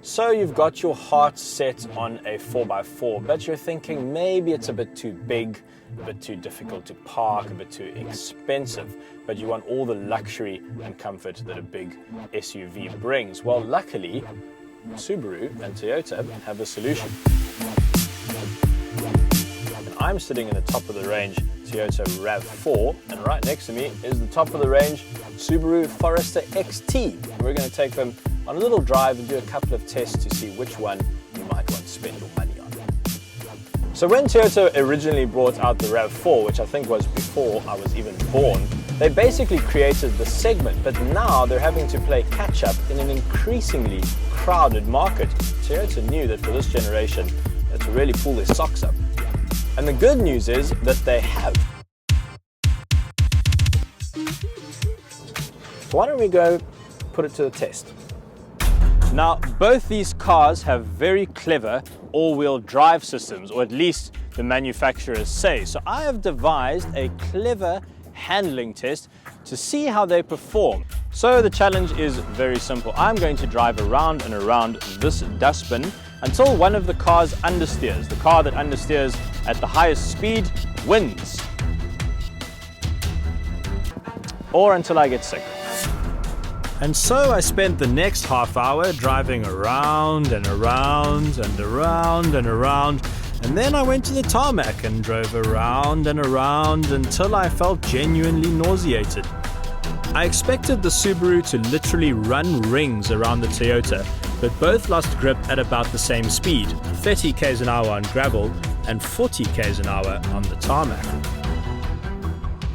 So you've got your heart set on a 4x4, but you're thinking maybe it's a bit too big, a bit too difficult to park, a bit too expensive, but you want all the luxury and comfort that a big SUV brings. Well, luckily, Subaru and Toyota have a solution. And I'm sitting in the top of the range Toyota Rav4, and right next to me is the top of the range Subaru Forester XT. We're going to take them on a little drive and do a couple of tests to see which one you might want to spend your money on. So when Toyota originally brought out the Rav4, which I think was before I was even born, they basically created the segment, but now they're having to play catch up in an increasingly crowded market. Toyota knew that for this generation, they had to really pull their socks up. And the good news is that they have. So why don't we go put it to the test? Now, both these cars have very clever all-wheel drive systems, or at least the manufacturers say. So I have devised a clever handling test to see how they perform. So the challenge is very simple. I'm going to drive around and around this dustbin until one of the cars understeers. The car that understeers at the highest speed wins. Or until I get sick. And so I spent the next half hour driving around and around and around and around, and then I went to the tarmac and drove around and around until I felt genuinely nauseated. I expected the Subaru to literally run rings around the Toyota, but both lost grip at about the same speed, 30 km an hour on gravel and 40 km an hour on the tarmac.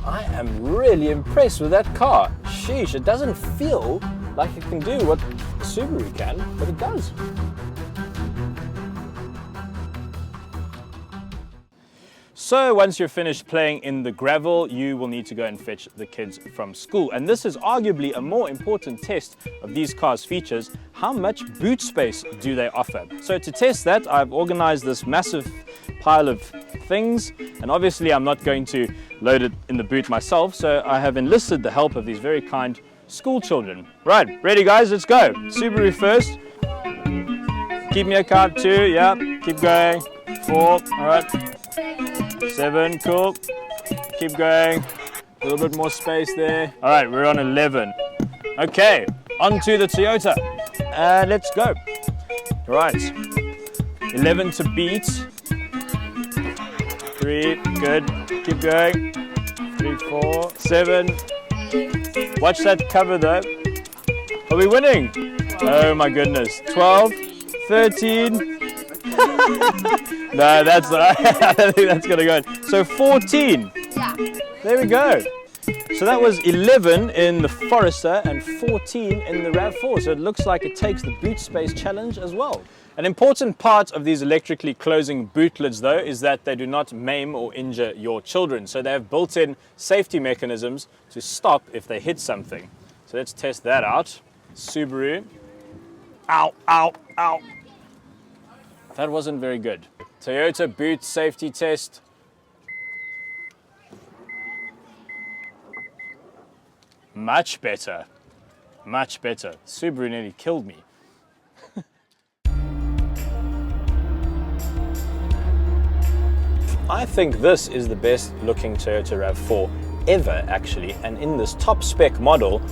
I am really impressed with that car. Sheesh, it doesn't feel like it can do what Subaru can, but it does. So once you're finished playing in the gravel, you will need to go and fetch the kids from school. And this is arguably a more important test of these cars' features. How much boot space do they offer? So to test that, I've organized this massive pile of things, and obviously I'm not going to load it in the boot myself, so I have enlisted the help of these very kind school children. Right, ready guys, let's go. Subaru first. Keep me a count, 2, yeah, keep going. 4, all right. 7, cool. Keep going. A little bit more space there. All right, we're on 11. Okay, on to the Toyota. Let's go. All right, 11 to beat. 3, good. Keep going. 3, 4, 7. Watch that cover though. Are we winning? Oh my goodness. 12, 13. No, that's I don't think that's gonna go in. So 14. Yeah. There we go. So that was 11 in the Forester and 14 in the Rav4. So it looks like it takes the boot space challenge as well. An important part of these electrically closing boot lids though is that they do not maim or injure your children. So they have built-in safety mechanisms to stop if they hit something. So let's test that out. Subaru. Ow, ow, ow. That wasn't very good. Toyota boot safety test. Much better. Much better. Subaru nearly killed me. I think this is the best looking Toyota Rav4 ever actually, and in this top spec model,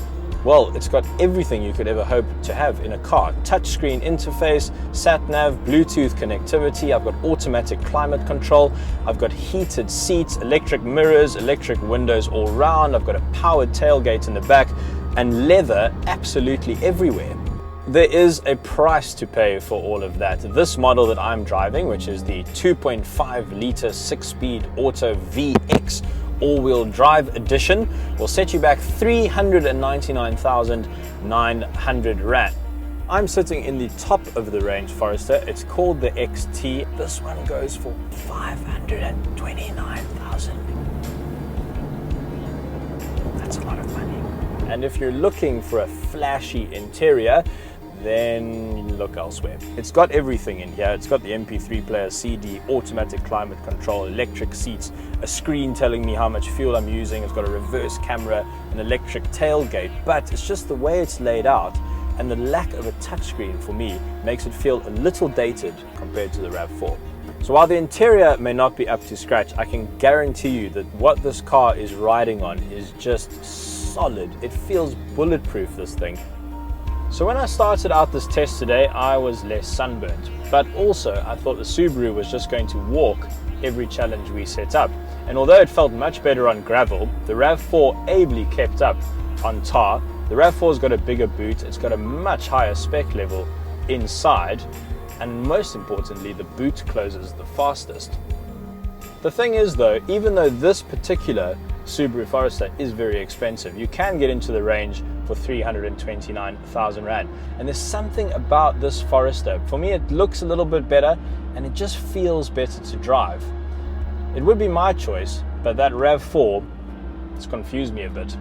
well, it's got everything you could ever hope to have in a car. Touchscreen interface, sat-nav, Bluetooth connectivity, I've got automatic climate control, I've got heated seats, electric mirrors, electric windows all round, I've got a powered tailgate in the back, and leather absolutely everywhere. There is a price to pay for all of that. This model that I'm driving, which is the 2.5 litre 6-speed Auto VX all-wheel drive edition, will set you back 399,900 Rand. I'm sitting in the top of the range Forester. It's called the XT. This one goes for 529,000. That's a lot of money. And if you're looking for a flashy interior, then look elsewhere. It's got everything in here. It's got the MP3 player, CD, automatic climate control, electric seats, a screen telling me how much fuel I'm using. It's got a reverse camera, an electric tailgate, but it's just the way it's laid out. and the lack of a touchscreen for me makes it feel a little dated compared to the Rav4. So while the interior may not be up to scratch, I can guarantee you that what this car is riding on is just solid. It feels bulletproof, this thing. So when I started out this test today, I was less sunburnt, but also I thought the Subaru was just going to walk every challenge we set up. And although it felt much better on gravel, the Rav4 ably kept up on tar. The Rav4's got a bigger boot, it's got a much higher spec level inside, and most importantly, the boot closes the fastest. The thing is though, even though this particular Subaru Forester is very expensive, you can get into the range for 329,000 Rand. And there's something about this Forester. For me, it looks a little bit better and it just feels better to drive. It would be my choice, but that Rav4 has confused me a bit.